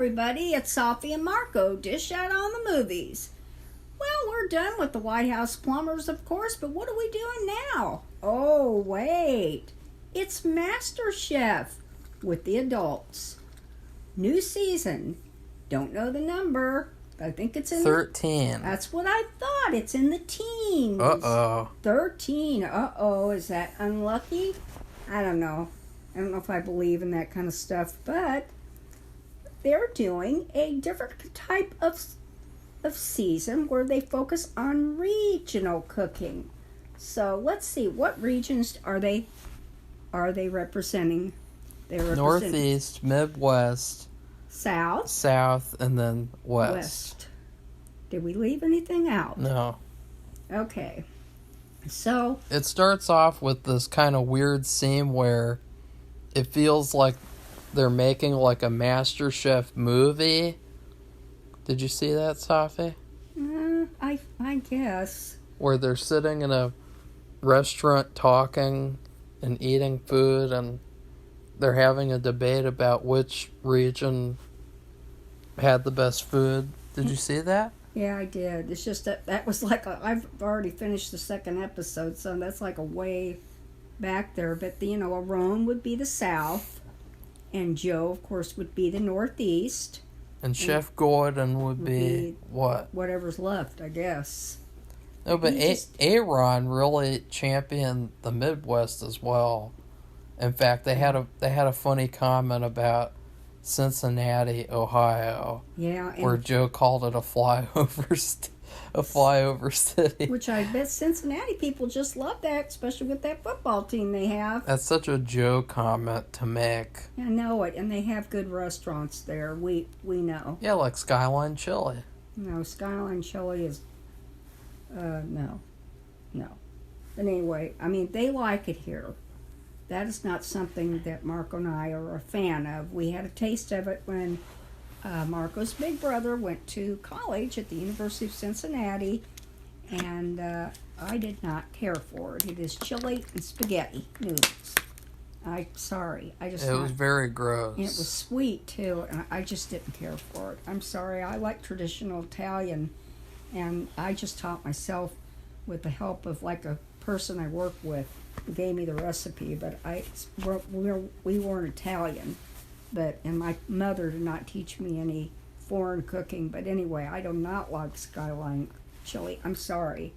Everybody, it's Safi and Marco, dish out on the movies. Well, we're done with the White House plumbers, of course, but what are we doing now? Oh, wait. It's Masterchef with the adults. New season. Don't know the number. I think it's in 13. That's what I thought. It's in the teens. 13. Is that unlucky? I don't know. I don't know if I believe in that kind of stuff, but they're doing a different type of season where they focus on regional cooking. So let's see, what regions are they representing? They're representing Northeast, Midwest, South, and then West. Did we leave anything out? No. Okay. So it starts off with this kind of weird scene where it feels like they're making like a MasterChef movie. Did you see that, Safi? I guess. Where they're sitting in a restaurant talking and eating food, and they're having a debate about which region had the best food. Did you see that? Yeah, I did. It's just that was like I've already finished the second episode, so that's like a way back there. But Aaron would be the South, and Joe, of course, would be the Northeast. And Chef Gordon would be what? Whatever's left, I guess. No, but Aaron really championed the Midwest as well. In fact, they had a funny comment about Cincinnati, Ohio. Yeah, where Joe called it a flyover city. Which I bet Cincinnati people just love that, especially with that football team they have. That's such a Joe comment to make. I know it, and they have good restaurants there. We know. Yeah, like Skyline Chili. No, Skyline Chili is no. But anyway, I mean, they like it here. That is not something that Marco and I are a fan of. We had a taste of it when Marco's big brother went to college at the University of Cincinnati, and I did not care for it. It is chili and spaghetti noodles. It was very gross. And it was sweet, too, and I just didn't care for it. I'm sorry. I like traditional Italian, and I just taught myself with the help of, like, a person I work with who gave me the recipe, but we weren't Italian. And my mother did not teach me any foreign cooking. But anyway, I do not like Skyline Chili. I'm sorry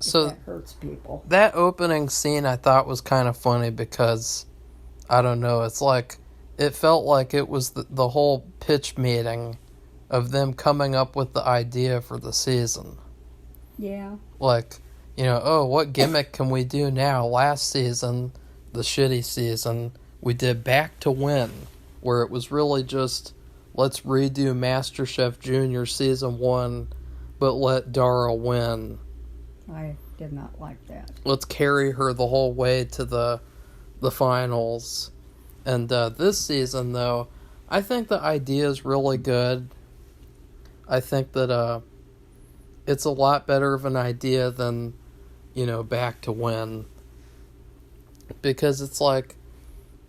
if that hurts people. That opening scene I thought was kind of funny because, I don't know, it's like, it felt like it was the whole pitch meeting of them coming up with the idea for the season. Yeah. Like, what gimmick can we do now? Last season, the shitty season, we did Back to Win, where it was really just, let's redo MasterChef Junior Season 1, but let Dara win. I did not like that. Let's carry her the whole way to the finals. And this season, though, I think the idea is really good. I think that it's a lot better of an idea than, Back to Win. Because it's like,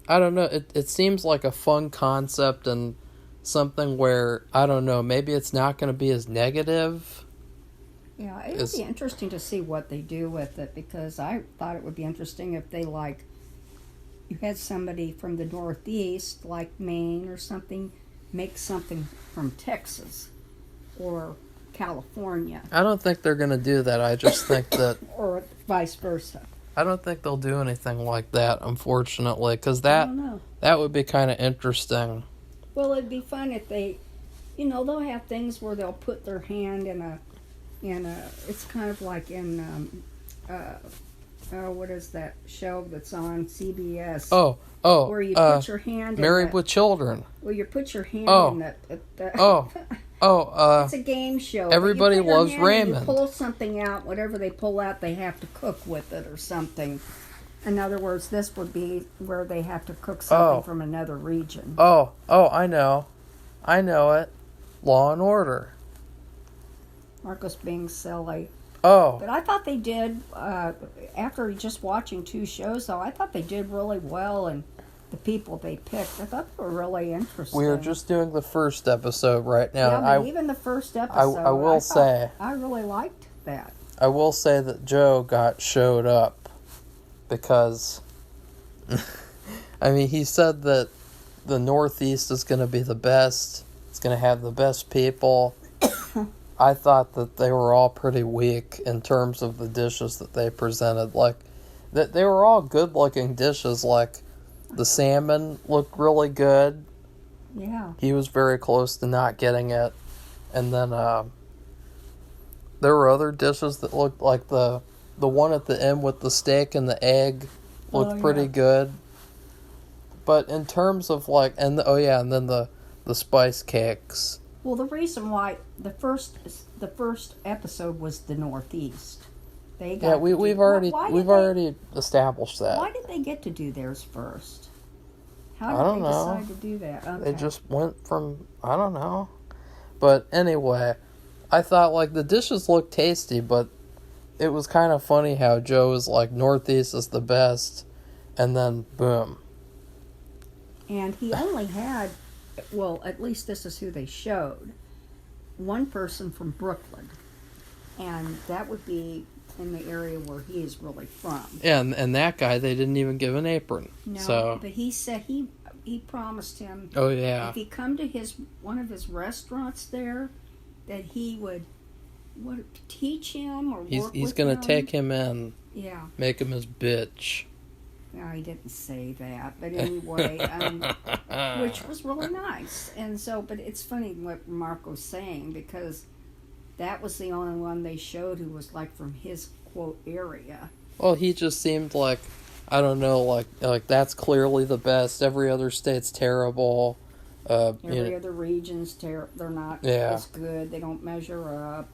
I don't know, it seems like a fun concept and something where, I don't know, maybe it's not going to be as negative. Yeah, it would be interesting to see what they do with it, because I thought it would be interesting if they, you had somebody from the Northeast, like Maine or something, make something from Texas or California. I don't think they're going to do that. I just think that... or vice versa. I don't think they'll do anything like that, unfortunately, because that would be kind of interesting. Well, it'd be fun if they, they'll have things where they'll put their hand in a, it's kind of like in, what is that show that's on CBS? Where you put your hand Married with Children. Well, you put your hand in the it's a game show. Everybody Loves Raymond. You pull something out, whatever they pull out, they have to cook with it or something. In other words, this would be where they have to cook something from another region. I know it. Law and Order. Marcos being silly. Oh. But I thought they did, after just watching 2 shows, though, I thought they did really well, and the people they picked. I thought they were really interesting. We are just doing the first episode right now. Yeah, but even the first episode, I will say, I really liked that. I will say that Joe showed up because, I mean, he said that the Northeast is going to be the best. It's going to have the best people. I thought that they were all pretty weak in terms of the dishes that they presented. Like, that they were all good-looking dishes. Like, the salmon looked really good. Yeah. He was very close to not getting it. And then there were other dishes that looked like the one at the end with the steak and the egg looked pretty good. But in terms of like, and then the spice cakes. Well, the reason why the first episode was the Northeast. They got we've already established that. Why did they get to do theirs first? How I don't did they know. decide to do that? Okay. They just went from, I don't know. But anyway, I thought like the dishes looked tasty, but it was kind of funny how Joe was like, Northeast is the best, and then boom. And he only had, well, at least this is who they showed, one person from Brooklyn. And that would be in the area where he is really from. Yeah, and that guy, they didn't even give an apron. No, so. But he said he promised him, oh yeah, if he come to one of his restaurants there, that he would teach him or he's going to take him in. Yeah. Make him his bitch. No, he didn't say that, but anyway, which was really nice. And so, but it's funny what Marco's saying, because that was the only one they showed who was like from his quote area. Well, he just seemed like, I don't know, like that's clearly the best. Every other state's terrible. Every other region's they're not as good. They don't measure up.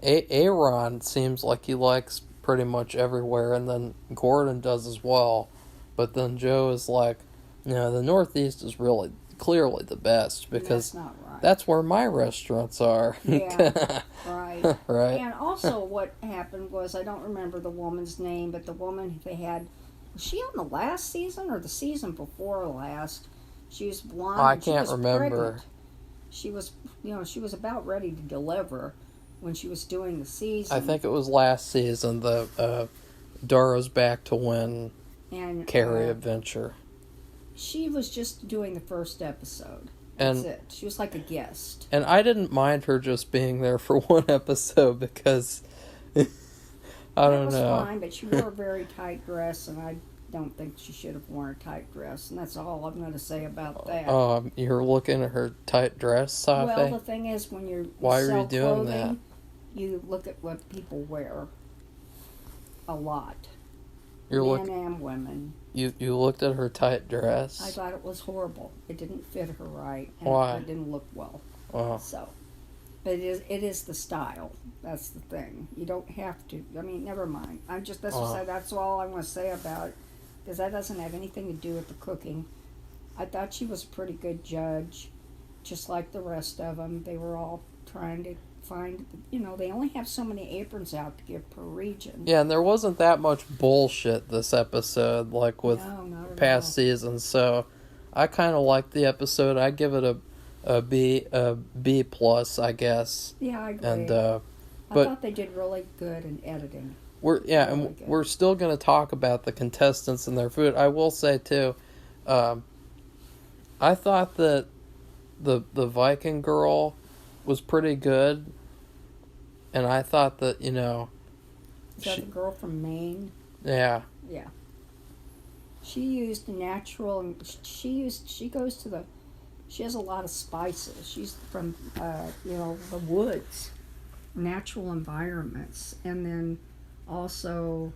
Aaron seems like he likes pretty much everywhere, and then Gordon does as well. But then Joe is like, the Northeast is really clearly the best, because that's not right. That's where my restaurants are. Yeah, right. Right. And also what happened was, I don't remember the woman's name, but the woman they had, was she on the last season or the season before last? She was blonde. I can't remember. Pregnant. She was, she was about ready to deliver when she was doing the season. I think it was last season. The Dara's back to win and Carrie Adventure. She was just doing the first episode. That's it. She was like a guest. And I didn't mind her just being there for one episode, because I don't know. That was fine, but she wore a very tight dress, and I don't think she should have worn a tight dress, and that's all I'm going to say about that. You're looking at her tight dress, Safi? Well, the thing is, when Why sell are you doing clothing, that? You look at what people wear a lot. Men and women. You looked at her tight dress? I thought it was horrible. It didn't fit her right. And Why? It didn't look well. Oh. So, but it is the style. That's the thing. You don't have to. I mean, never mind. That's all I'm going to say about it, because that doesn't have anything to do with the cooking. I thought she was a pretty good judge, just like the rest of them. They were all trying to find, they only have so many aprons out to give per region. Yeah, and there wasn't that much bullshit this episode, like with past seasons. So I kind of liked the episode. I give it a B plus, I guess. Yeah, I agree. And I thought they did really good in editing. We're still going to talk about the contestants and their food. I will say too, I thought that the Viking girl was pretty good, and I thought that Is that the girl from Maine? Yeah. Yeah. She used natural. She has a lot of spices. She's from the woods, natural environments, and then also,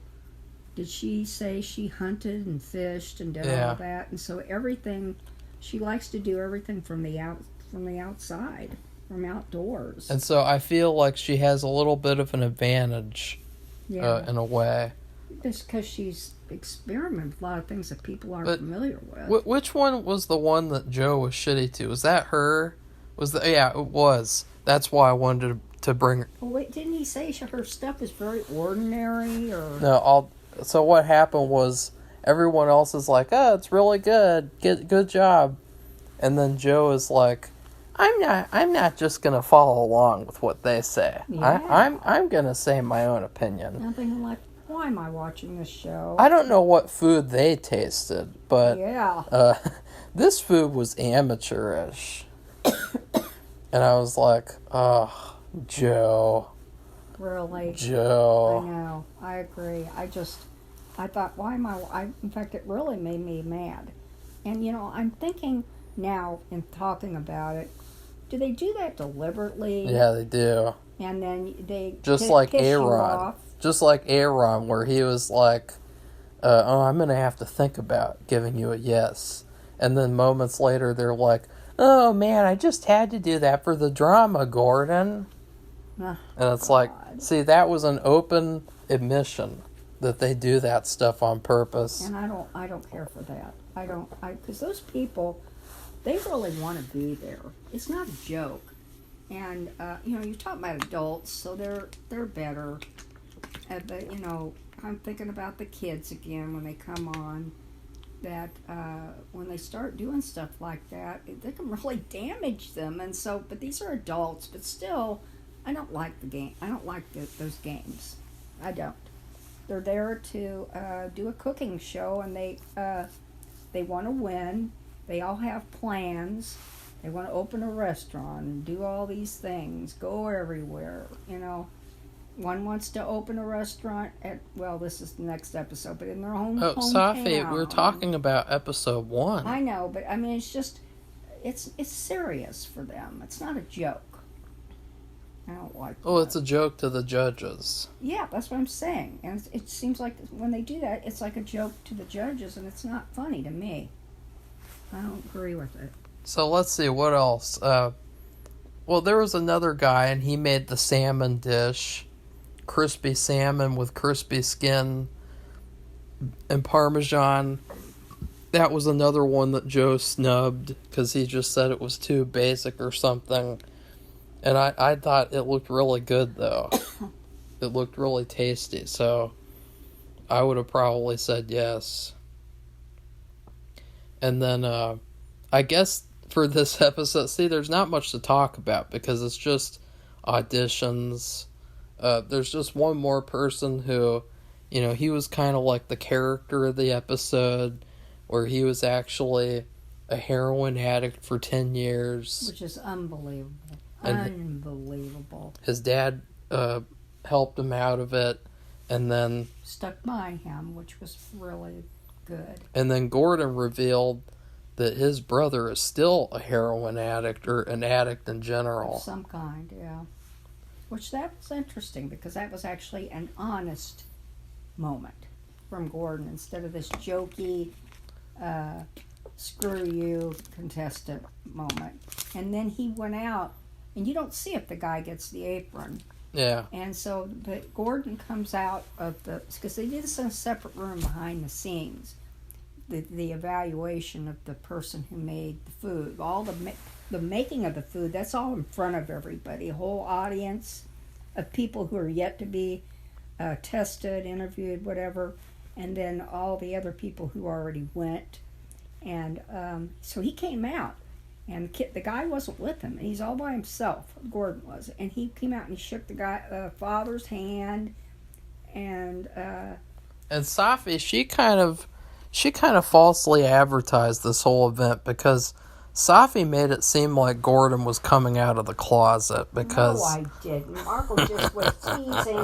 did she say she hunted and fished and did all that? And so everything, she likes to do everything from the outside, from outdoors. And so I feel like she has a little bit of an advantage, in a way. Just because she's experimented with a lot of things that people aren't familiar with. Which one was the one that Joe was shitty to? Was that her? It was. That's why I wanted to bring her. Well, wait, didn't he say her stuff is very ordinary? Or No, so what happened was, everyone else is like, oh, it's really good. Good job. And then Joe is like, I'm not just gonna follow along with what they say. Yeah. I'm gonna say my own opinion. I'm thinking like, why am I watching this show? I don't know what food they tasted, but Yeah. this food was amateurish. And I was like, oh, Joe. Really? Joe. I know. I agree. I thought, why am in fact, it really made me mad. And, I'm thinking now in talking about it, do they do that deliberately? Yeah, they do. And then they just like piss you Aaron. off? Just like Aaron, where he was like, oh, I'm going to have to think about giving you a yes. And then moments later, they're like, oh, man, I just had to do that for the drama, Gordon. Oh, and it's God. like, see, that was an open admission that they do that stuff on purpose. And I don't care for that. Because those people, they really want to be there. It's not a joke. And, you're talking about adults, so they're better. But, I'm thinking about the kids again when they come on, that when they start doing stuff like that, they can really damage them. And so, but these are adults, but still, I don't like the game. I don't like those games. I don't. They're there to do a cooking show, and they want to win. They all have plans. They want to open a restaurant and do all these things, go everywhere. One wants to open a restaurant this is the next episode, but in their own hometown. Safi, we're talking about episode 1. I know, but I mean, it's serious for them. It's not a joke. I don't like that. Oh, it's a joke to the judges. Yeah, that's what I'm saying. And it seems like when they do that, it's like a joke to the judges, and it's not funny to me. I don't agree with it. So let's see, what else? Well, there was another guy, and he made the salmon dish. Crispy salmon with crispy skin and Parmesan. That was another one that Joe snubbed because he just said it was too basic or something. And I thought it looked really good, though. It looked really tasty, so I would have probably said yes. And then, I guess for this episode, see, there's not much to talk about because it's just auditions. There's just one more person who, he was kind of like the character of the episode, where he was actually a heroin addict for 10 years. Which is unbelievable. Unbelievable. His dad helped him out of it, and then stuck by him, which was really good. And then Gordon revealed that his brother is still a heroin addict, or an addict in general. Of some kind, yeah. Which that was interesting, because that was actually an honest moment from Gordon, instead of this jokey, screw you contestant moment. And then he went out, and you don't see if the guy gets the apron. Yeah. And so Gordon comes out of because they did this in a separate room behind the scenes, the evaluation of the person who made the food, all the making of the food, that's all in front of everybody, a whole audience of people who are yet to be tested, interviewed, whatever, and then all the other people who already went. And so he came out, and the guy wasn't with him, and he's all by himself, Gordon was, and he came out and he shook the father's hand, and Safi, she kind of falsely advertised this whole event, because Safi made it seem like Gordon was coming out of the closet, because... No, I didn't. Marco just was teasing.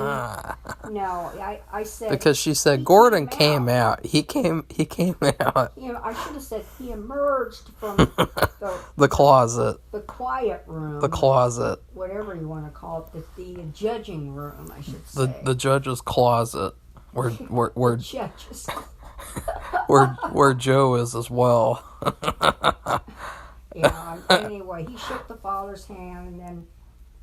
No, I said... Because she said Gordon came out. He came out. I should have said he emerged from the closet. The quiet room. The closet. Whatever you want to call it. The judging room, I should say. The judge's closet. Where judges. where Joe is as well. Yeah, anyway, he shook the father's hand, and then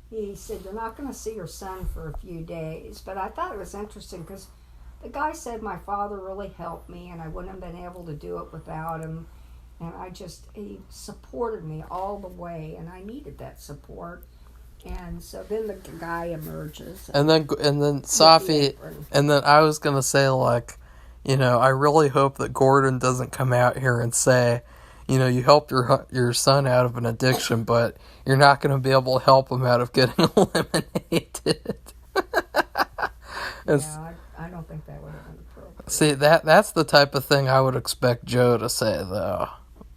he said, "You're not going to see your son for a few days." But I thought it was interesting, because the guy said, "My father really helped me, and I wouldn't have been able to do it without him. And he supported me all the way, and I needed that support." And so then the guy emerges. And then Safi, and then I was going to say, like, I really hope that Gordon doesn't come out here and say, you helped your son out of an addiction, but you're not going to be able to help him out of getting eliminated. Yeah, I don't think that would have been appropriate. See, that's the type of thing I would expect Joe to say, though,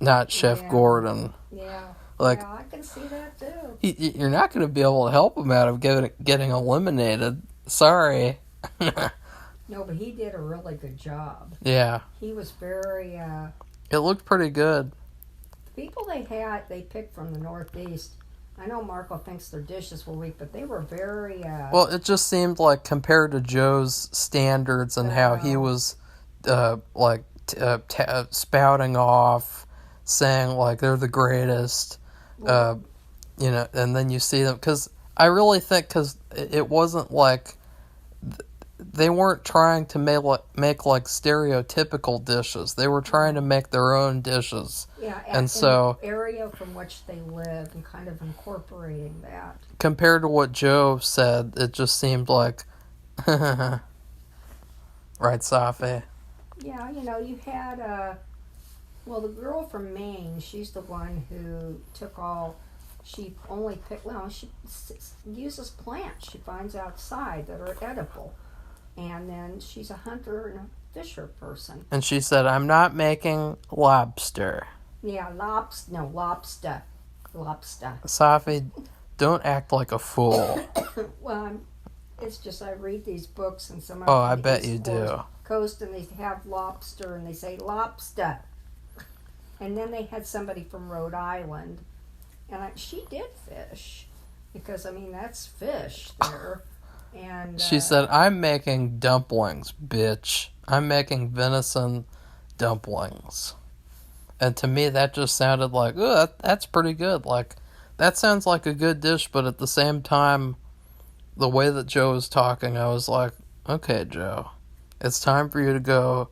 not Chef Gordon. Yeah. Like, yeah, I can see that too. You're not going to be able to help him out of getting eliminated. Sorry. No, but he did a really good job. Yeah. He was very... it looked pretty good. The people they picked from the Northeast, I know Marco thinks their dishes were weak, but they were very... well, it just seemed like compared to Joe's standards and how he was, spouting off, saying, like, they're the greatest, and then you see them... Because I really think, because it wasn't like... They weren't trying to make stereotypical dishes. They were trying to make their own dishes. Yeah, and so the area from which they lived and kind of incorporating that. Compared to what Joe said, it just seemed like, right, Safi? Yeah, you had the girl from Maine. She's the one who took all. She only picked. Well, she uses plants she finds outside that are edible. And then she's a hunter and a fisher person. And she said, I'm not making lobster. Yeah, lobster. Lobster. Safi, don't act like a fool. Well, it's just I read these books and some of them. Oh, I bet you do. Coast and they have lobster and they say lobster. And then they had somebody from Rhode Island. And she did fish. Because, that's fish there. And she said, I'm making dumplings, bitch. I'm making venison dumplings. And to me, that just sounded like, oh, that's pretty good. Like, that sounds like a good dish, but at the same time, the way that Joe was talking, I was like, okay, Joe, it's time for you to go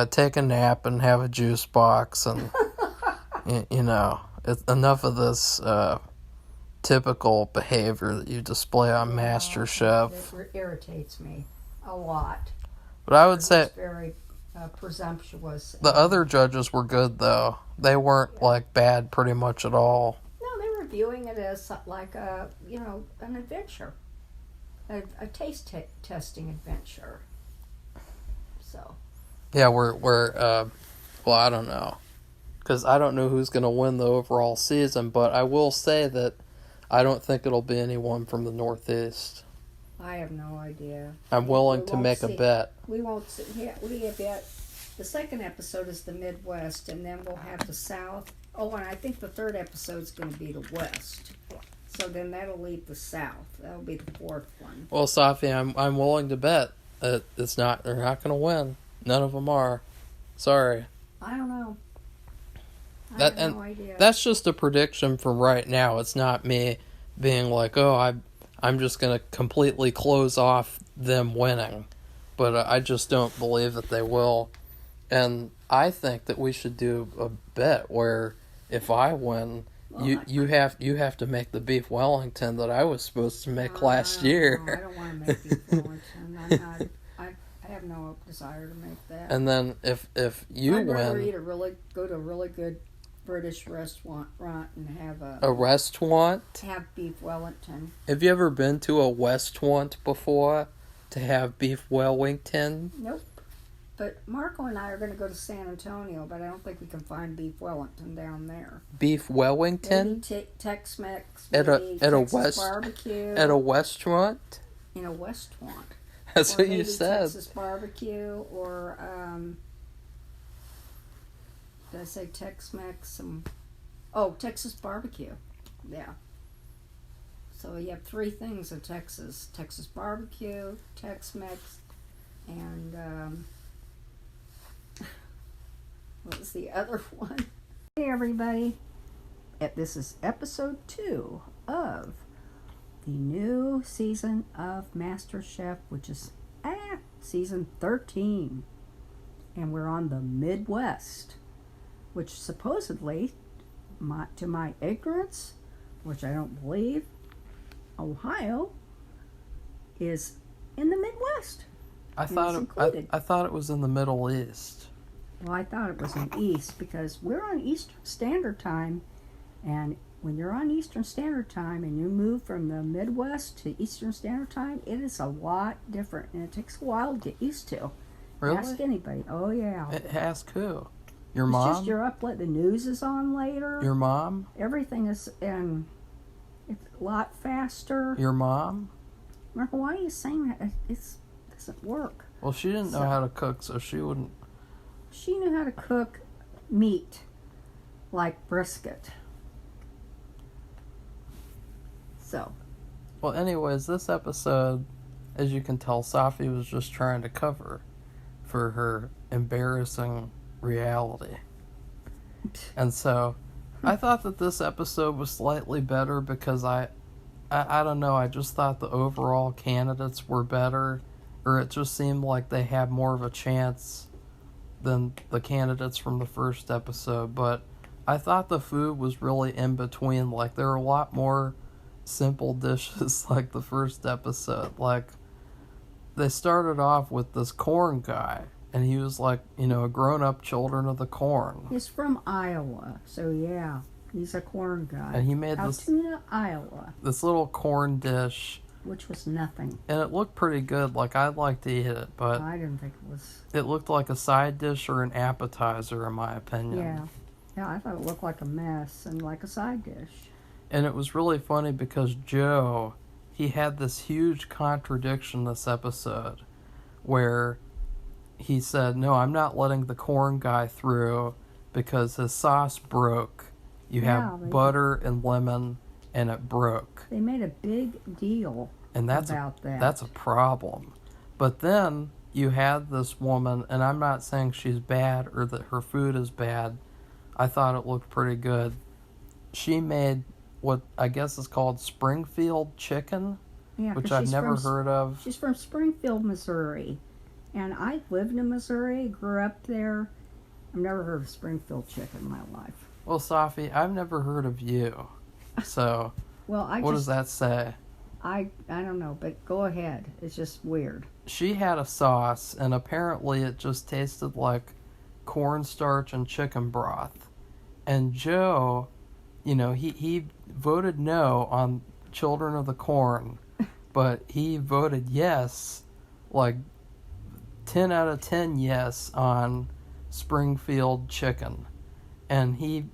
take a nap and have a juice box. And, it's enough of this... typical behavior that you display on Masterchef. It irritates me a lot. But I would say it's very presumptuous. The other judges were good, though. They weren't bad pretty much at all. No, they were viewing it as like an adventure, a taste testing adventure. So. Yeah, we're well, I don't know, because I don't know who's going to win the overall season, but I will say that I don't think it'll be anyone from the Northeast. I have no idea. I'm willing to make a bet. We won't see. Yeah, we bet. The second episode is the Midwest, and then we'll have the South. Oh, and I think the third episode is going to be the West. So then that'll leave the South. That'll be the fourth one. Well, Safi, I'm willing to bet that they're not going to win. None of them are. Sorry. I don't know. I have no idea. That's just a prediction from right now. It's not me being like, oh, I'm just going to completely close off them winning. But I just don't believe that they will. And I think that we should do a bet where if I win, you have to make the beef Wellington that I was supposed to make last year. No, I don't want to make beef Wellington. I have no desire to make that. And then if you I'd win, rather go to a really good British restaurant and have a restaurant? Have beef Wellington. Have you ever been to a restaurant before to have beef Wellington? Nope. But Marco and I are going to go to San Antonio, but I don't think we can find beef Wellington down there. Beef Wellington? Maybe Tex-Mex. At a barbecue. At a restaurant? In a restaurant. That's what you said. Texas barbecue or did I say Tex-Mex? Texas barbecue. Yeah. So you have three things in Texas. Texas barbecue, Tex-Mex, and what was the other one? Hey everybody. This is episode 2 of the new season of Masterchef, which is season 13. And we're on the Midwest, which supposedly, to my ignorance, which I don't believe, Ohio is in the Midwest. I and thought it's it, included. I thought it was in the Middle East. Well, I thought it was in East because we're on Eastern Standard Time, and when you're on Eastern Standard Time and you move from the Midwest to Eastern Standard Time, it is a lot different, and it takes a while to get used to. Really? Ask anybody. Oh yeah. Ask who? Your It's mom? just you're up late. The news is on later. Your mom? Everything is in. It's a lot faster. Your mom? Marco, why are you saying that? It doesn't work. Well, she didn't know how to cook, so she wouldn't. She knew how to cook meat, like brisket. So. Well, anyways, this episode, as you can tell, Safi was just trying to cover for her embarrassing reality. And so, I thought that this episode was slightly better because I don't know, I just thought the overall candidates were better, or it just seemed like they had more of a chance than the candidates from the first episode. But I thought the food was really in between. Like, there were a lot more simple dishes like the first episode. Like, they started off with this corn guy, and he was like, you know, a grown-up children of the corn. He's from Iowa, so yeah, he's a corn guy. And he made Altoona, Iowa. this little corn dish, which was nothing. and it looked pretty good. Like, I'd like to eat it, but I didn't think it was. it looked like a side dish or an appetizer, in my opinion. Yeah, I thought it looked like a mess and like a side dish. And it was really funny because Joe, he had this huge contradiction this episode where he said, no, I'm not letting the corn guy through because his sauce broke. You have butter and lemon, and it broke. They made a big deal about that. That's a problem. But then you had this woman, and I'm not saying she's bad or that her food is bad. I thought it looked pretty good. She made what I guess is called Springfield chicken, which I've never heard of. She's from Springfield, Missouri. And I lived in Missouri, grew up there. I've never heard of Springfield chicken in my life. Well, Safi, I've never heard of you. So, well, what does that say? I don't know, but go ahead. It's just weird. She had a sauce, and apparently it just tasted like cornstarch and chicken broth. And Joe, you know, he voted no on Children of the Corn, but he voted yes, like 10 out of 10 yes on Springfield chicken. And he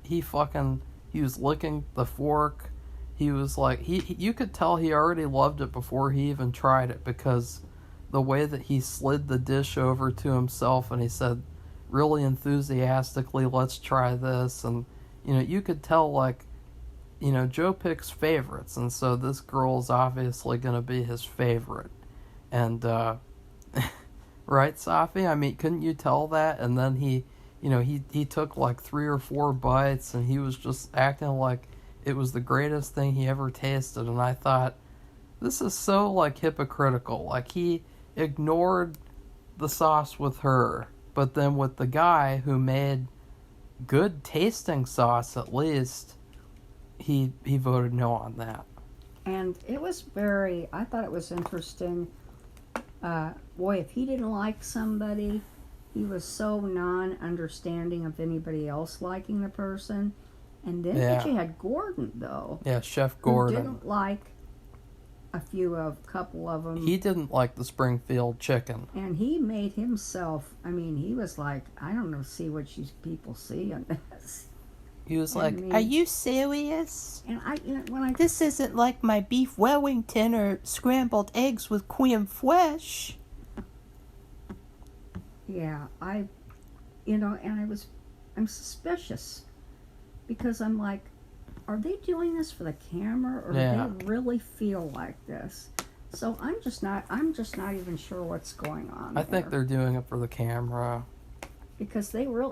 was licking the fork. He was like, you could tell he already loved it before he even tried it, because the way that he slid the dish over to himself and he said really enthusiastically, let's try this. And, you know, you could tell, like, you know, Joe picks favorites, and so this girl is obviously going to be his favorite. And, right, Safi? I mean, couldn't you tell that? And then he took like 3 or 4 bites, and he was just acting like it was the greatest thing he ever tasted. And I thought, this is so, like, hypocritical. Like, he ignored the sauce with her, but then with the guy who made good tasting sauce, at least, he voted no on that. And it was I thought it was interesting. Boy, if he didn't like somebody, he was so non-understanding of anybody else liking the person. And then you had Gordon, though. Yeah, Chef Gordon. Who didn't like a couple of them. He didn't like the Springfield chicken. And he made himself, I mean, he was like, I don't know, see what you people see on this. He was like, are you serious? And this isn't like my beef Wellington or scrambled eggs with creme fraiche. Yeah, I'm suspicious, because I'm like, are they doing this for the camera, or do they really feel like this? So I'm just not even sure what's going on. I think they're doing it for the camera. Because they would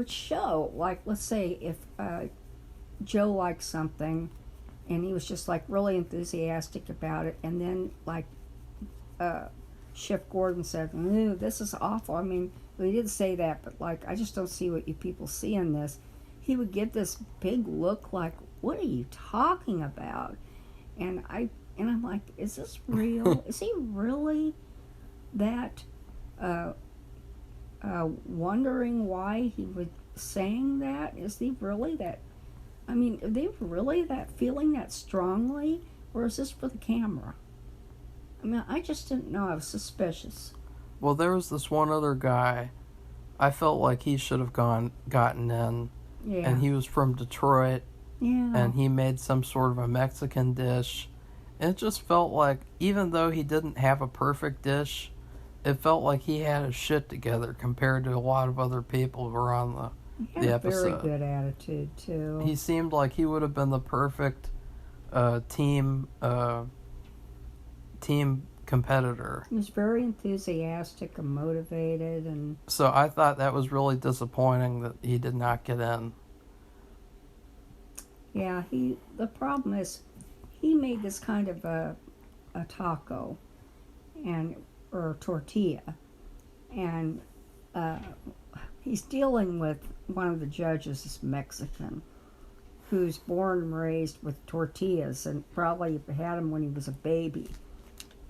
show, like, let's say if Joe liked something and he was just like really enthusiastic about it, and then like Chef Gordon said, "Ooh, this is awful." I mean, he didn't say that, but like, I just don't see what you people see in this. He would give this big look like, what are you talking about? And And I'm like, is this real? Is he really that wondering why he was saying that? Is he really that? I mean, are they really that feeling that strongly? Or is this for the camera? I mean, I just didn't know. I was suspicious. Well, there was this one other guy. I felt like he should have gotten in. Yeah. And he was from Detroit. Yeah. And he made some sort of a Mexican dish. And it just felt like, even though he didn't have a perfect dish, it felt like he had his shit together compared to a lot of other people who were on the episode. Very good attitude, too. He seemed like he would have been the perfect team competitor. He was very enthusiastic and motivated, and so I thought that was really disappointing that he did not get in. Yeah, the problem is he made this kind of a taco or tortilla, and he's dealing with one of the judges is Mexican, who's born and raised with tortillas and probably had them when he was a baby.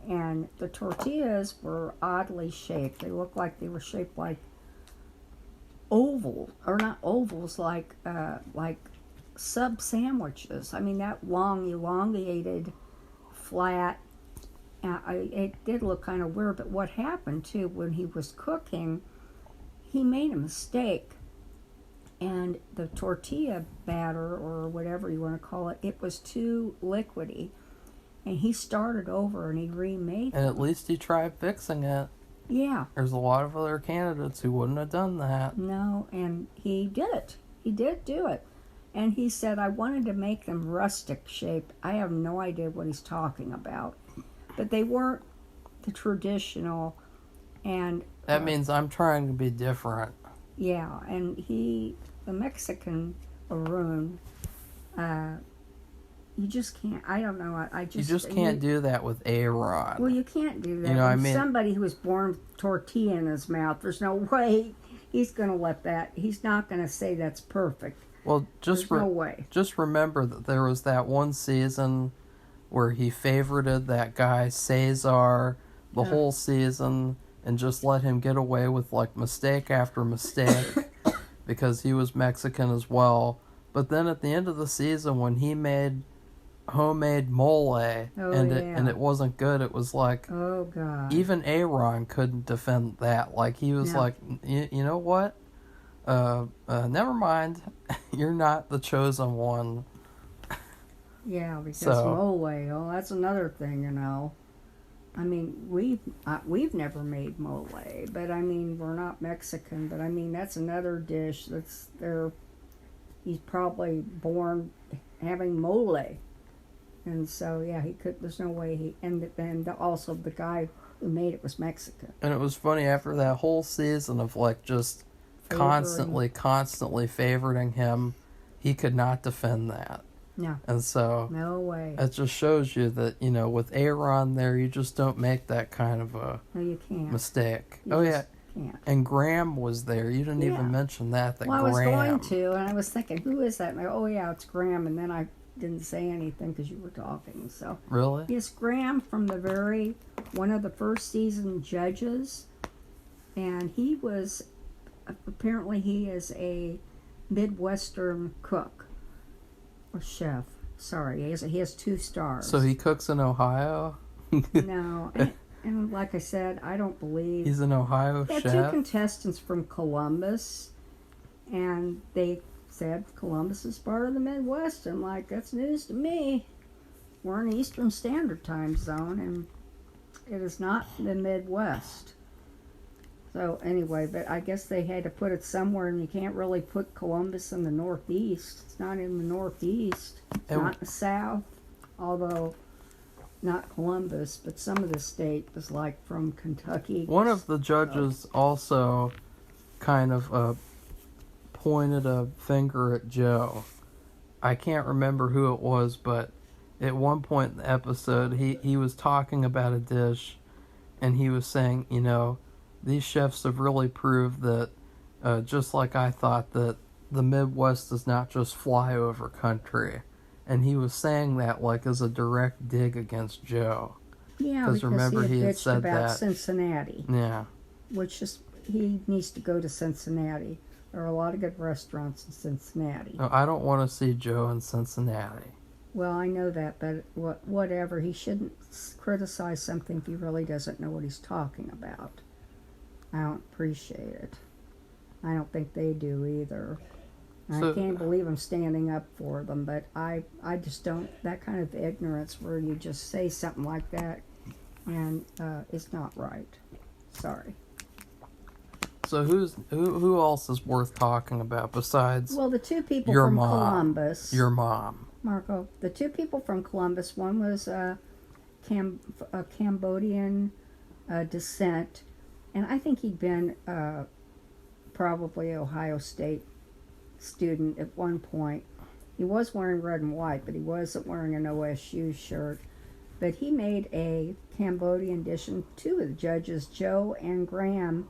And the tortillas were oddly shaped. They looked like they were shaped like oval, or not ovals, like sub sandwiches. I mean, that long, elongated, flat. It did look kind of weird. But what happened too, when he was cooking, he made a mistake, and the tortilla batter, or whatever you want to call it, it was too liquidy. And he started over and he remade it. And at least he tried fixing it. Yeah. There's a lot of other candidates who wouldn't have done that. No, and he did it. He did do it. And he said, I wanted to make them rustic shaped. I have no idea what he's talking about. But they weren't the traditional. And that means I'm trying to be different. Yeah, and the Mexican Arun, you just can't. I don't know. You just can't do that with A-Rod. Well, you can't do that. You know, I mean, somebody who was born with tortilla in his mouth, there's no way he's going to let that. He's not going to say that's perfect. Well, there's no way. Just remember that there was that one season where he favorited that guy Cesar the whole season and just let him get away with like mistake after mistake because he was Mexican as well. But then at the end of the season, when he made homemade mole and it wasn't good, it was like, oh god, even Aaron couldn't defend that. Like he was like, you know what, never mind, you're not the chosen one. Yeah, because mole, that's another thing, you know. I mean, we've never made mole, but I mean, we're not Mexican, but I mean, that's another dish that's there. He's probably born having mole. And so, yeah, he could. There's no way he. And then also the guy who made it was Mexican. And it was funny after that whole season of like just constantly favoriting him, he could not defend that. No. And so, no way. It just shows you that, you know, with Aaron there, you just don't make that kind of a you can't. mistake. Can't. And Graham was there. You didn't even mention that. Well, I was going to, and I was thinking, who is that? And I go, oh yeah, it's Graham. And then I didn't say anything because you were talking. So really, yes, Graham from one of the first season judges, and he was apparently he is a Midwestern cook or chef. Sorry, he has 2 stars. So he cooks in Ohio. No. And like I said, I don't believe... He's an Ohio chef? 2 contestants from Columbus, and they said Columbus is part of the Midwest. I'm like, that's news to me. We're in Eastern Standard Time Zone, and it is not the Midwest. So anyway, but I guess they had to put it somewhere, and you can't really put Columbus in the Northeast. It's not in the Northeast. It's not in the South, although... Not Columbus, but some of the state was like from Kentucky. One of the judges also kind of pointed a finger at Joe. I can't remember who it was, but at one point in the episode, he was talking about a dish, and he was saying, you know, these chefs have really proved that, just like I thought, that the Midwest is not just flyover country. and he was saying that like as a direct dig against Joe. Yeah, because remember he he had bitched said about that. Cincinnati, Yeah. which is he needs to go to Cincinnati. There are a lot of good restaurants in Cincinnati. No, I don't want to see Joe in Cincinnati. Well, I know that, but whatever. He shouldn't criticize something if he really doesn't know what he's talking about. I don't appreciate it. I don't think they do either. I can't believe I'm standing up for them, but I just don't. That kind of ignorance where you just say something like that, and it's not right. Sorry. So who else is worth talking about besides Well, the two people your from mom? Columbus. Your mom. Marco. The two people from Columbus. One was a Cambodian descent, and I think he'd been probably Ohio State student at one point. He was wearing red and white, but he wasn't wearing an OSU shirt. But he made a Cambodian dish, and two of the judges, Joe and Graham,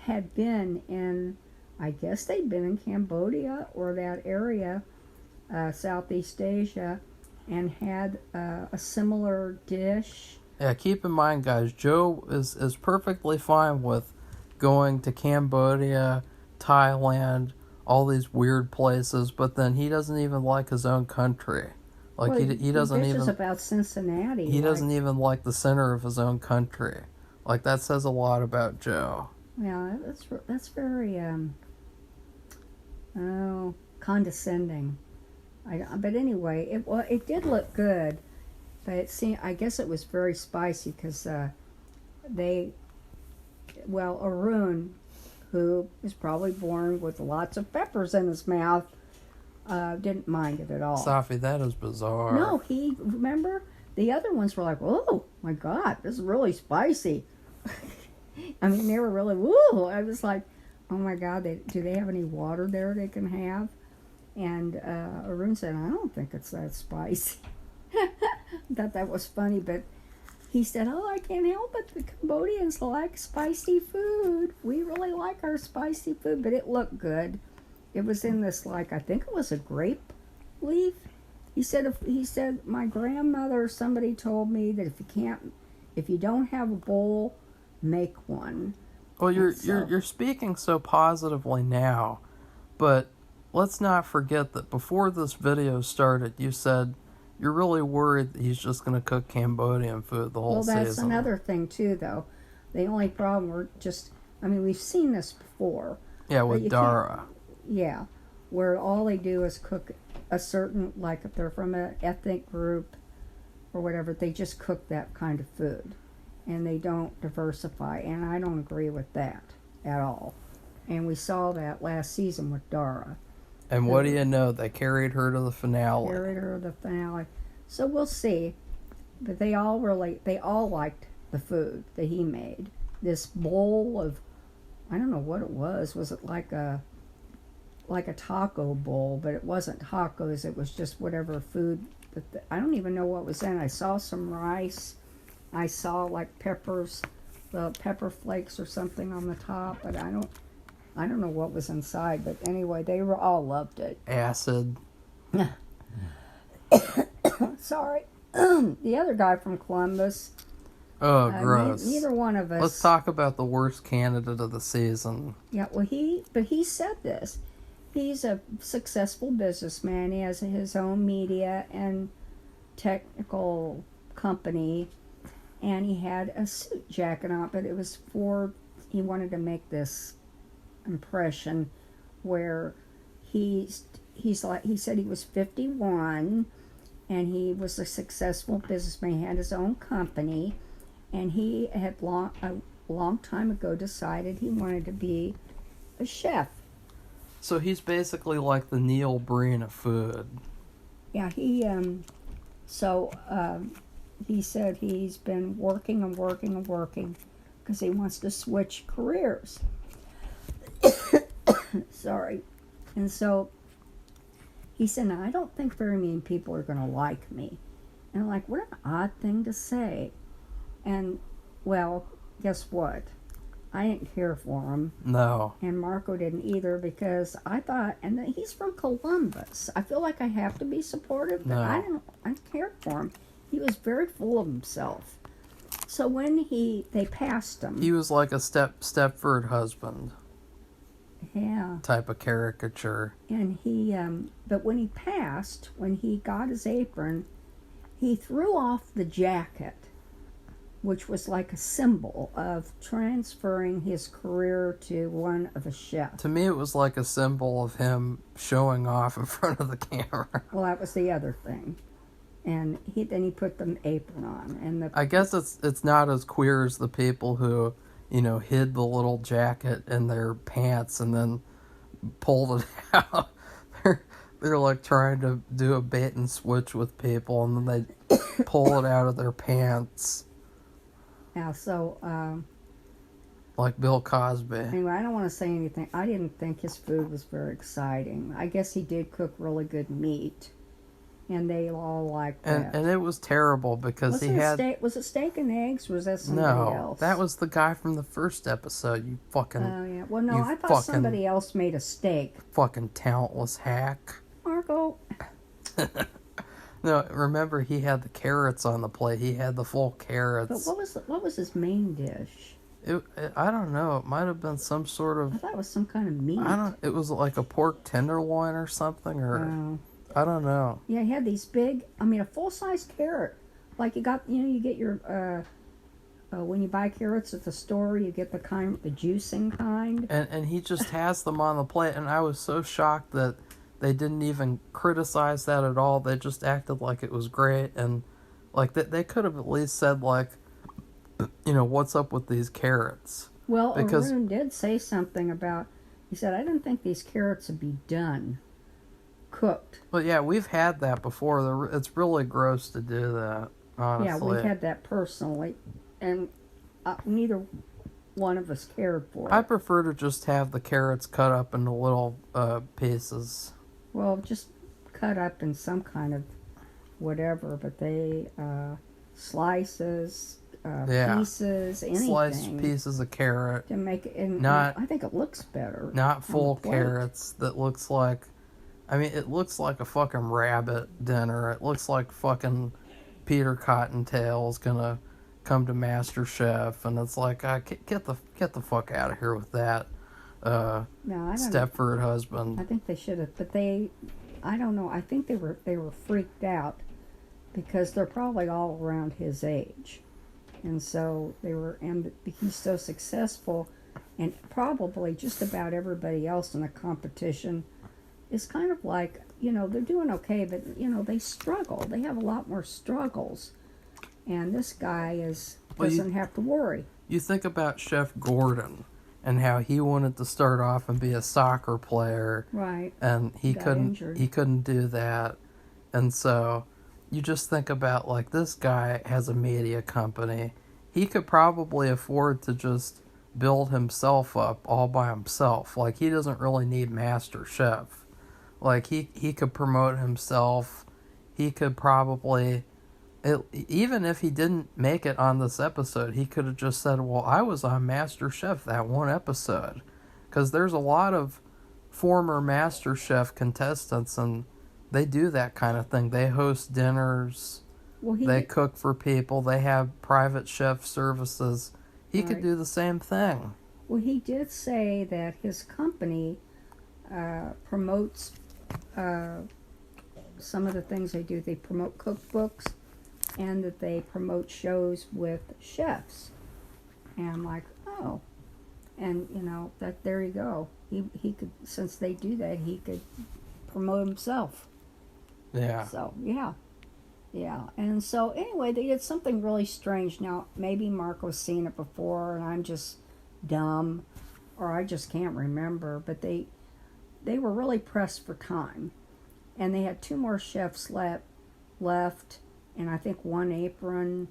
had been in, I guess they'd been in Cambodia or that area, Southeast Asia, and had a similar dish. Yeah, keep in mind, guys, Joe is perfectly fine with going to Cambodia, Thailand, all these weird places, but then he doesn't even like his own country. Like, well, he doesn't even... about Cincinnati. He doesn't even like the center of his own country. Like, that says a lot about Joe. Yeah, that's very condescending. But anyway, it did look good, but it seemed, I guess it was very spicy because Arun, who is probably born with lots of peppers in his mouth, didn't mind it at all. Safi, that is bizarre. No, remember, the other ones were like, oh my God, this is really spicy. I mean, they were really, woo! I was like, oh my God, do they have any water there they can have? And Arun said, I don't think it's that spicy. I thought that was funny, but he said, oh, I can't help it. The Cambodians like spicy food. We really like our spicy food, but it looked good. It was in this, like, I think it was a grape leaf. He said, my grandmother, somebody told me that if you don't have a bowl, make one. Well, you're speaking so positively now, but let's not forget that before this video started, you said you're really worried that he's just going to cook Cambodian food the whole season. Well, that's another thing too, though. The only problem we've seen this before. Yeah, with Dara. Yeah, where all they do is cook a certain, like if they're from an ethnic group or whatever, they just cook that kind of food. And they don't diversify, and I don't agree with that at all. And we saw that last season with Dara. And what do you know? They carried her to the finale. So we'll see. But they all liked the food that he made. This bowl of, I don't know what it was. Was it like a taco bowl? But it wasn't tacos. It was just whatever food. I don't even know what was in it. I saw some rice. I saw like peppers, the pepper flakes or something on the top, but I don't know what was inside. But anyway, they all loved it. Acid. Sorry. The other guy from Columbus. Oh, gross. Neither one of us. Let's talk about the worst candidate of the season. Yeah, well, he said this. He's a successful businessman. He has his own media and technical company. And he had a suit jacket on, but it was he wanted to make this impression where he said he was 51 and he was a successful businessman. He had his own company, and he had a long time ago decided he wanted to be a chef. So he's basically like the Neil Breen of food. Yeah, he said he's been working because he wants to switch careers. Sorry. And so he said, now, I don't think very many people are going to like me. And I'm like, what an odd thing to say. And, well, guess what? I didn't care for him. No. And Marco didn't either, because I thought, and then he's from Columbus. I feel like I have to be supportive, but No. I cared for him. He was very full of himself. So when they passed him. He was like a Stepford husband. Yeah. Type of caricature. And but when he passed, when he got his apron, he threw off the jacket, which was like a symbol of transferring his career to one of a chef. To me, it was like a symbol of him showing off in front of the camera. Well, that was the other thing. And then he put the apron on. And I guess it's not as queer as the people who, hid the little jacket in their pants and then pulled it out. They're like trying to do a bait and switch with people, and then they pull it out of their pants. Yeah, so, like Bill Cosby. Anyway, I don't want to say anything. I didn't think his food was very exciting. I guess he did cook really good meat, and they all liked that. And it was terrible because was it steak and eggs, or was that somebody else? That was the guy from the first episode, you fucking... Oh, yeah. Well, no, I thought somebody else made a steak. Fucking talentless hack. Marco. No, remember, he had the carrots on the plate. He had the full carrots. But what was his main dish? I don't know. It might have been some sort of... I thought it was some kind of meat. It was like a pork tenderloin or something, or... I don't know. Yeah, he had these a full-size carrot. Like you get your... when you buy carrots at the store, you get the juicing kind. And he just has them on the plate, and I was so shocked that they didn't even criticize that at all. They just acted like it was great, and like they could have at least said, like, what's up with these carrots? Well, Arun did say something about, he said, I didn't think these carrots would be done, cooked. Well, yeah, we've had that before. It's really gross to do that, honestly. Yeah, we had that personally, and neither one of us cared for it. I prefer to just have the carrots cut up into little pieces. Well, just cut up in some kind of whatever, but they, slices, pieces, anything. Sliced pieces of carrot. To make it, I think it looks better. Not full carrots that looks like, it looks like a fucking rabbit dinner. It looks like fucking Peter Cottontail's gonna come to Masterchef, and it's like, get the fuck out of here with that. No, I don't Stepford husband. I think they should have, but I don't know. I think they were freaked out because they're probably all around his age, and so and he's so successful, and probably just about everybody else in the competition is kind of like, they're doing okay, but they struggle. They have a lot more struggles, and this guy doesn't have to worry. You think about Chef Gordon and how he wanted to start off and be a soccer player, right? And he couldn't do that, and so you just think about, like, this guy has a media company. He could probably afford to just build himself up all by himself. Like, he doesn't really need Masterchef. Like, he could promote himself. He could probably... even if he didn't make it on this episode, he could have just said, well, I was on MasterChef that one episode. Because there's a lot of former MasterChef contestants, and they do that kind of thing. They host dinners. They cook for people. They have private chef services. He could do the same thing. Well, he did say that his company promotes some of the things they do. They promote cookbooks, and that they promote shows with chefs. And I'm like, oh. And, that there you go. He could, since they do that, he could promote himself. Yeah. So, yeah. Yeah. And so, anyway, they did something really strange. Now, maybe Marco's seen it before, and I'm just dumb, or I just can't remember. But they were really pressed for time. And they had 2 more chefs left, and I think 1 apron,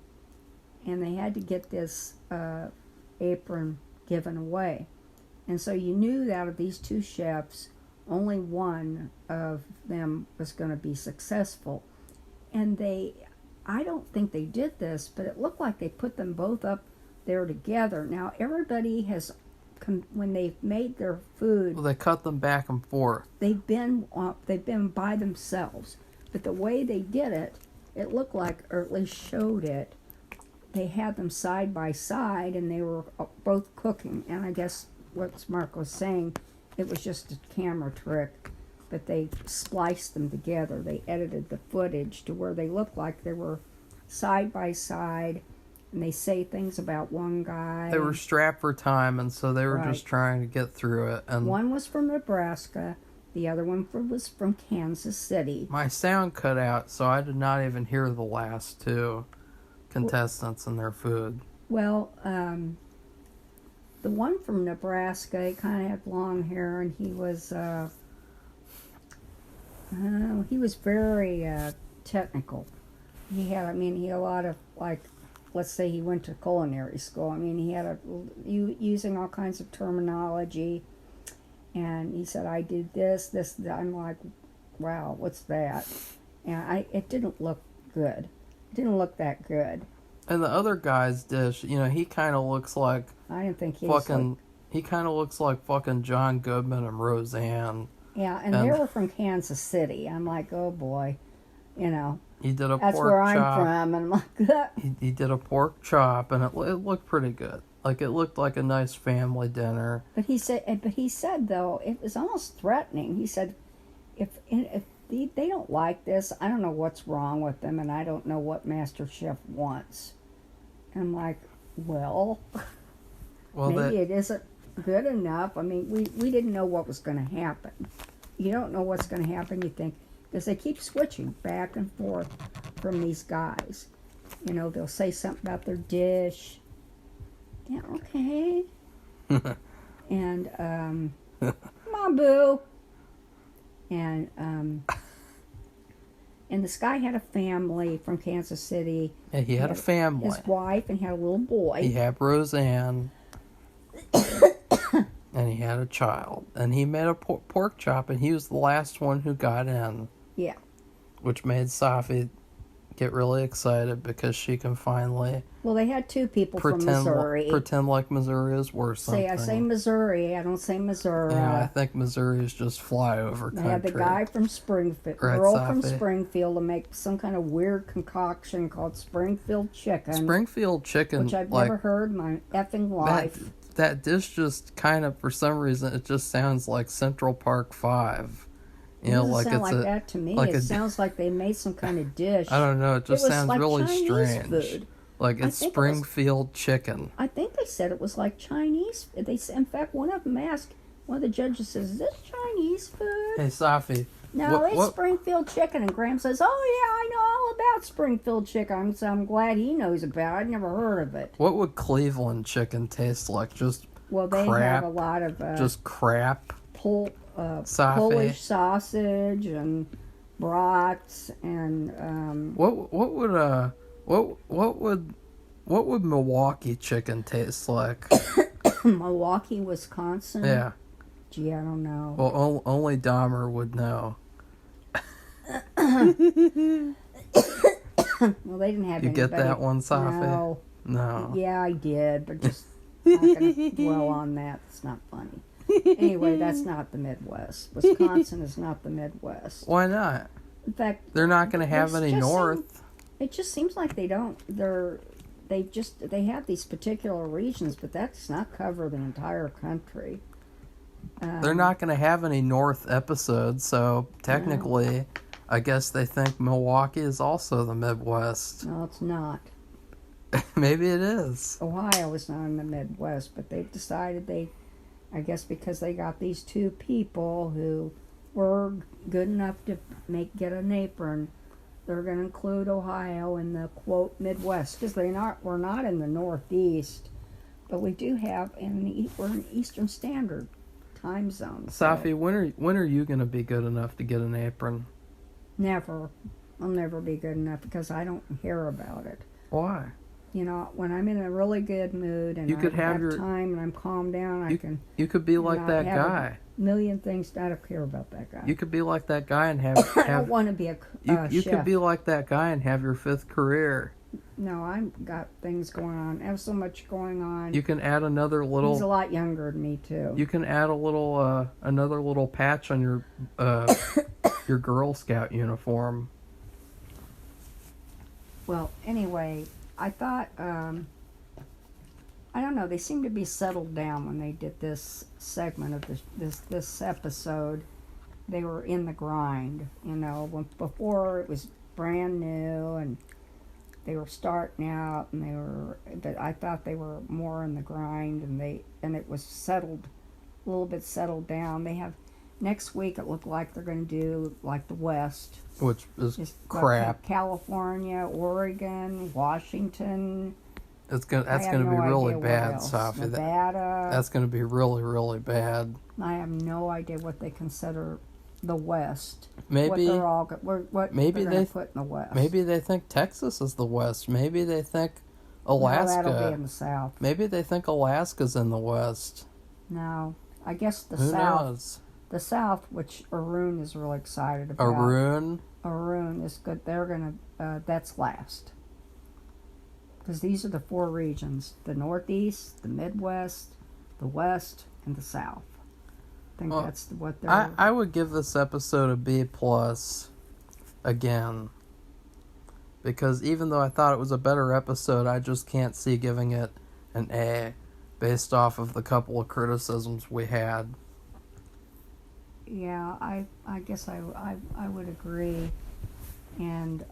and they had to get this apron given away. And so you knew that out of these 2 chefs, only one of them was going to be successful. And I don't think they did this, but it looked like they put them both up there together. Now everybody has, when they've made their food, Well, they cut them back and forth. they've been by themselves. But the way they did it, it looked like, or at least showed it, they had them side by side, and they were both cooking. And I guess what Mark was saying, it was just a camera trick, but they spliced them together. They edited the footage to where they looked like they were side by side, and they say things about one guy. They were strapped for time, and so they were Right. just trying to get through it. And one was from Nebraska, the other one was from Kansas City. my sound cut out, so I did not even hear the last two contestants and their food. Well, the one from Nebraska, he kind of had long hair, and he was very technical. He had a lot of, like, let's say he went to culinary school. I mean, he had using all kinds of terminology, and he said, "I did this." I'm like, "Wow, what's that?" And it didn't look good. It didn't look that good. And the other guy's dish, he kind of looks like I didn't think he was fucking. He kind of looks like fucking John Goodman and Roseanne. Yeah, and they were from Kansas City. I'm like, oh boy, He did a that's pork where chop. I'm from. And I'm like, He did a pork chop, and it looked pretty good. Like, it looked like a nice family dinner. But he said though, it was almost threatening. He said, if they don't like this, I don't know what's wrong with them, and I don't know what Masterchef wants. And I'm like, well, maybe it isn't good enough. I mean, we didn't know what was going to happen. You don't know what's going to happen, you think, because they keep switching back and forth from these guys. They'll say something about their dish. Yeah, okay. And, come on, boo. And this guy had a family from Kansas City. Yeah, he had a family. His wife, and he had a little boy. He had Roseanne. And he had a child. And he made a pork chop, and he was the last one who got in. Yeah. Which made Safi get really excited because she can finally... Well, they had two people from Missouri. Pretend like Missouri is worth something. I say Missouri. I don't say Missouri. Yeah, I think Missouri is just flyover country. They had the guy from Springfield, Right, girl Safi. from Springfield, to make some kind of weird concoction called Springfield chicken. Springfield chicken, which I've never heard in my effing life. That dish just kind of, for some reason, it just sounds like Central Park 5. It doesn't sound like that to me. It sounds like they made some kind of dish. I don't know. It just sounds like really Chinese strange. Food. Like it's Springfield chicken. I think they said it was like Chinese. In fact, one of them asked, one of the judges says, "Is this Chinese food?" Hey, Safi. No, it's Springfield chicken. And Graham says, "Oh yeah, I know all about Springfield chicken." So I'm glad he knows about it. I'd never heard of it. What would Cleveland chicken taste like? Just they crap? have a lot of just crap. Polish sausage and brats and what would Milwaukee chicken taste like? Milwaukee, Wisconsin. Yeah. Gee, I don't know. Well, only Dahmer would know. Well, they didn't have. You get that one, Safi? No. Yeah, I did, but just not gonna dwell on that. It's not funny. Anyway, that's not the Midwest. Wisconsin is not the Midwest. Why not? In fact, they're not going to have any north. It just seems like they don't. They have these particular regions, but that does not cover the entire country. They're not going to have any north episodes, so technically, I guess they think Milwaukee is also the Midwest. No, it's not. Maybe it is. Ohio is not in the Midwest, but they've decided I guess because they got these two people who were good enough to get an apron, they're going to include Ohio in the quote Midwest, because we're not in the Northeast, but we do have we're in Eastern Standard time zone. Safi, when are you going to be good enough to get an apron? Never. I'll never be good enough because I don't hear about it. Why? When I'm in a really good mood and I have time and I'm calmed down, You could be like that guy. A million things. I don't care about that guy. You could be like that guy and have. I don't want to be a you chef. could be like that guy and have your 5th career. No, I've got things going on. I have so much going on. You can add another He's a little. lot younger than me too. You can add another little patch on your Girl Scout uniform. Well, anyway, I thought, I don't know, they seemed to be settled down when they did this segment of this episode. They were in the grind, you know. Before it was brand new and they were starting out, but I thought they were more in the grind, and it was a little bit settled down. They have next week. It looked like they're going to do like the West, Which is just crap. California, Oregon, Washington. That's gonna be really bad, Safi. Nevada. That's gonna be really, really bad. I have no idea what they consider the West. Maybe what maybe they're they put in the West. Maybe they think Texas is the West. Maybe they think Alaska. No, that'll be in the South. Maybe they think Alaska's in the West. No, I guess the Who South. knows? The South, which Arun is really excited about. Arun is good. They're gonna. That's last. Because these are the 4 regions: the Northeast, the Midwest, the West, and the South. I think that's what they're. I would give this episode a B+ again. Because even though I thought it was a better episode, I just can't see giving it an A based off of the couple of criticisms we had. Yeah, I guess I would agree. And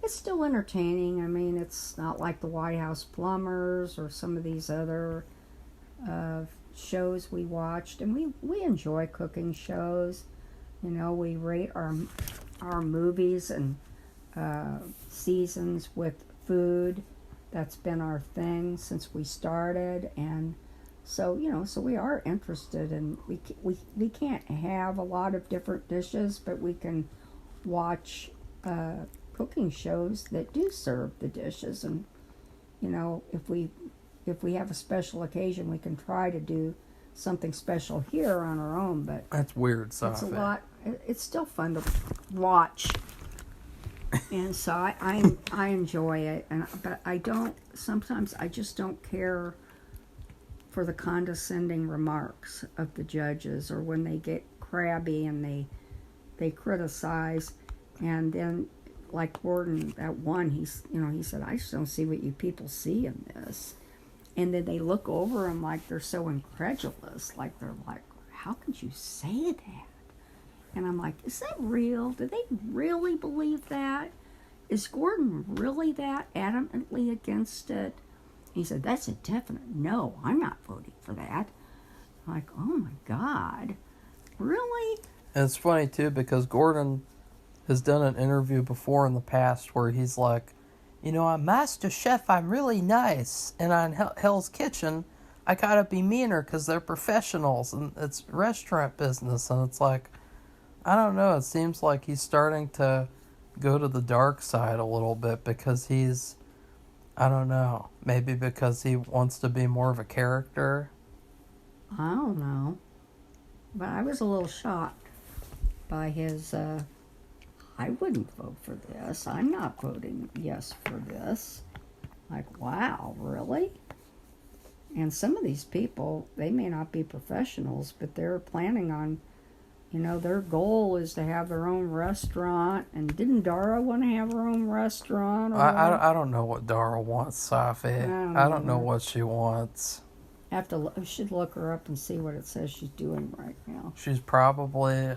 it's still entertaining. I mean, it's not like the White House Plumbers or some of these other shows we watched. And we enjoy cooking shows. You know, we rate our movies and seasons with food. That's been our thing since we started. And so, you know, so we are interested, and we can't have a lot of different dishes, but we can watch cooking shows that do serve the dishes. And, you know, if we have a special occasion, we can try to do something special here on our own. But that's weird, Safi. It's a lot. It's still fun to watch, and so I enjoy it. But I don't. Sometimes I just don't care for the condescending remarks of the judges, or when they get crabby and they criticize, and then like Gordon, that one, he said, I just don't see what you people see in this. And then they look over him like they're so incredulous, like they're like, how could you say that? And I'm like, is that real? Do they really believe that? Is Gordon really that adamantly against it? He said, that's a definite no. I'm not voting for that. I'm like, oh my God. Really? And it's funny, too, because Gordon has done an interview before in the past where he's like, you know, on Masterchef, I'm really nice. And on Hell's Kitchen, I gotta be meaner because they're professionals and it's restaurant business. And it's like, I don't know. It seems like he's starting to go to the dark side a little bit because he's, I don't know, maybe because he wants to be more of a character. I don't know. But I was a little shocked by his, I wouldn't vote for this. I'm not voting yes for this. Like, wow, really? And some of these people, they may not be professionals, but they're planning on, you know, their goal is to have their own restaurant. And didn't Dara want to have her own restaurant? I don't know what Dara wants, Safi. I don't know what she wants. I should look her up and see what it says she's doing right now. She's probably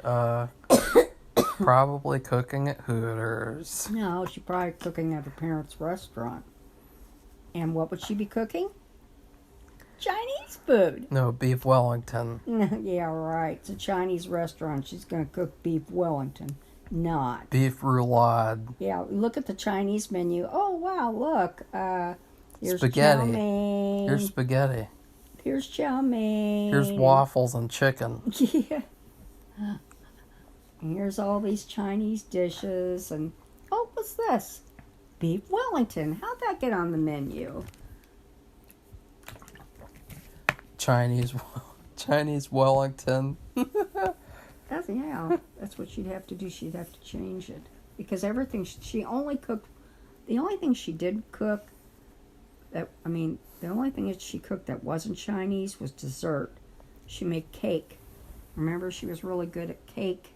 probably cooking at Hooters. No, she's probably cooking at her parents' restaurant. And what would she be cooking? Chinese food. No, beef Wellington. Yeah, right. It's a Chinese restaurant. She's going to cook beef Wellington. Not. Beef roulade. Yeah, look at the Chinese menu. Oh, wow, look. Here's spaghetti. chow mein. Here's spaghetti. Here's chow mein. Here's waffles and chicken. Yeah. And here's all these Chinese dishes. And, oh, what's this? Beef Wellington. How'd that get on the menu? Chinese Wellington. That's what she'd have to do. She'd have to change it. Because everything, she only cooked The only thing she did cook the only thing that she cooked that wasn't Chinese was dessert. She made cake. Remember, she was really good at cake.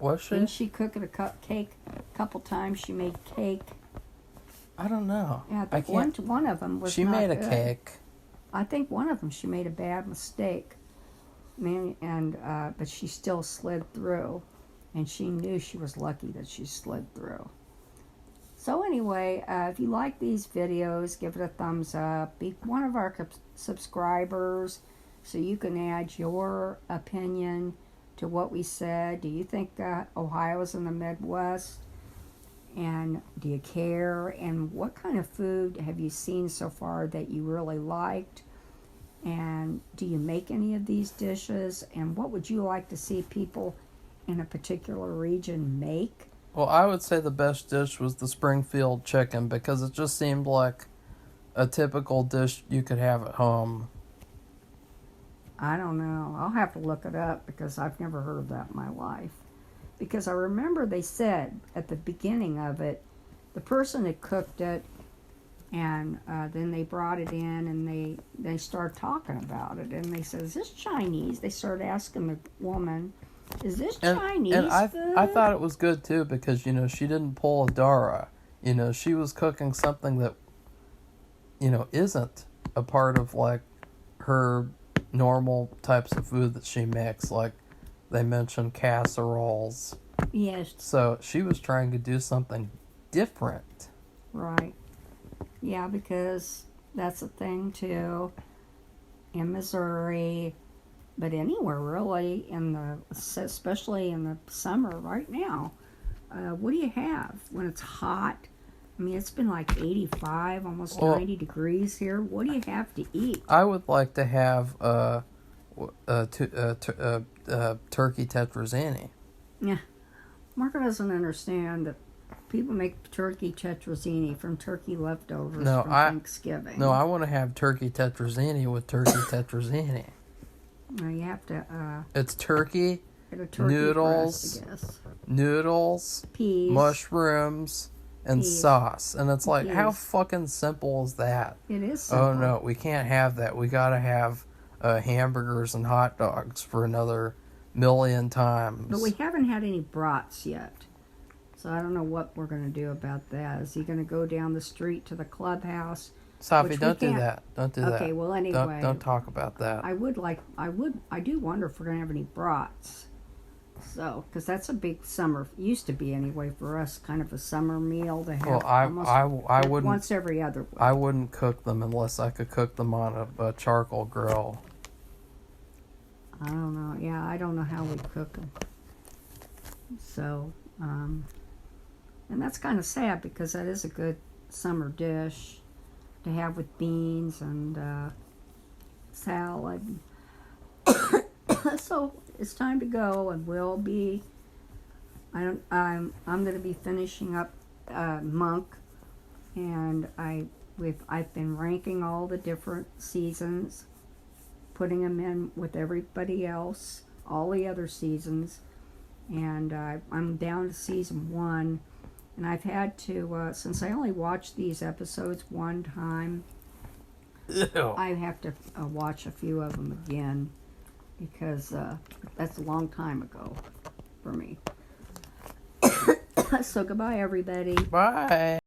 Was she? Didn't she cook at cake a couple times? She made cake. I don't know. Yeah, I think one of them was She not made a good. cake. I think one of them she made a bad mistake. But she still slid through. And she knew she was lucky that she slid through. So anyway, if you like these videos, give it a thumbs up. Be one of our subscribers so you can add your opinion to what we said. Do you think Ohio's in the Midwest? And do you care? And what kind of food have you seen so far that you really liked? And do you make any of these dishes? And what would you like to see people in a particular region make? Well, I would say the best dish was the Springfield chicken because it just seemed like a typical dish you could have at home. I don't know. I'll have to look it up because I've never heard of that in my life. Because I remember they said at the beginning of it, the person had cooked it, and then they brought it in and they started talking about it. And they said, "Is this Chinese?" They started asking the woman, "Is this Chinese food?" I thought it was good too because, she didn't pull a Dara. She was cooking something that, isn't a part of like her normal types of food that she makes. Like they mentioned casseroles. Yes. So she was trying to do something different. Right. Yeah, because that's a thing too in Missouri. But anywhere really, especially in the summer right now, what do you have when it's hot? I mean, it's been like 85, almost 90 degrees here. What do you have to eat? I would like to have turkey tetrazzini. Yeah, Marco doesn't understand that people make turkey tetrazzini from turkey leftovers from Thanksgiving. No, I want to have turkey tetrazzini with turkey tetrazzini. No, you have to. It's turkey, get a turkey noodles, breast, I guess. Noodles, peas, mushrooms, and sauce. And it's like, how fucking simple is that? It is simple. Oh no, we can't have that. We gotta have hamburgers and hot dogs for another million times. But we haven't had any brats yet. So I don't know what we're going to do about that. Is he going to go down the street to the clubhouse? Safi, don't do that. Don't do that. Okay, well anyway. Don't talk about that. I do wonder if we're going to have any brats. So, because that's a big summer, used to be anyway for us, kind of a summer meal to have. Well, I wouldn't, once every other week. I wouldn't cook them unless I could cook them on a charcoal grill. I don't know. Yeah, I don't know how we cook them. So, and that's kind of sad because that is a good summer dish to have with beans and salad. So it's time to go, and we'll be. I'm going to be finishing up Monk, and I've been ranking all the different seasons, putting them in with everybody else, all the other seasons, and I'm down to season 1. And I've had to, since I only watched these episodes one time, Ew. I have to watch a few of them again because that's a long time ago for me. So goodbye, everybody. Bye.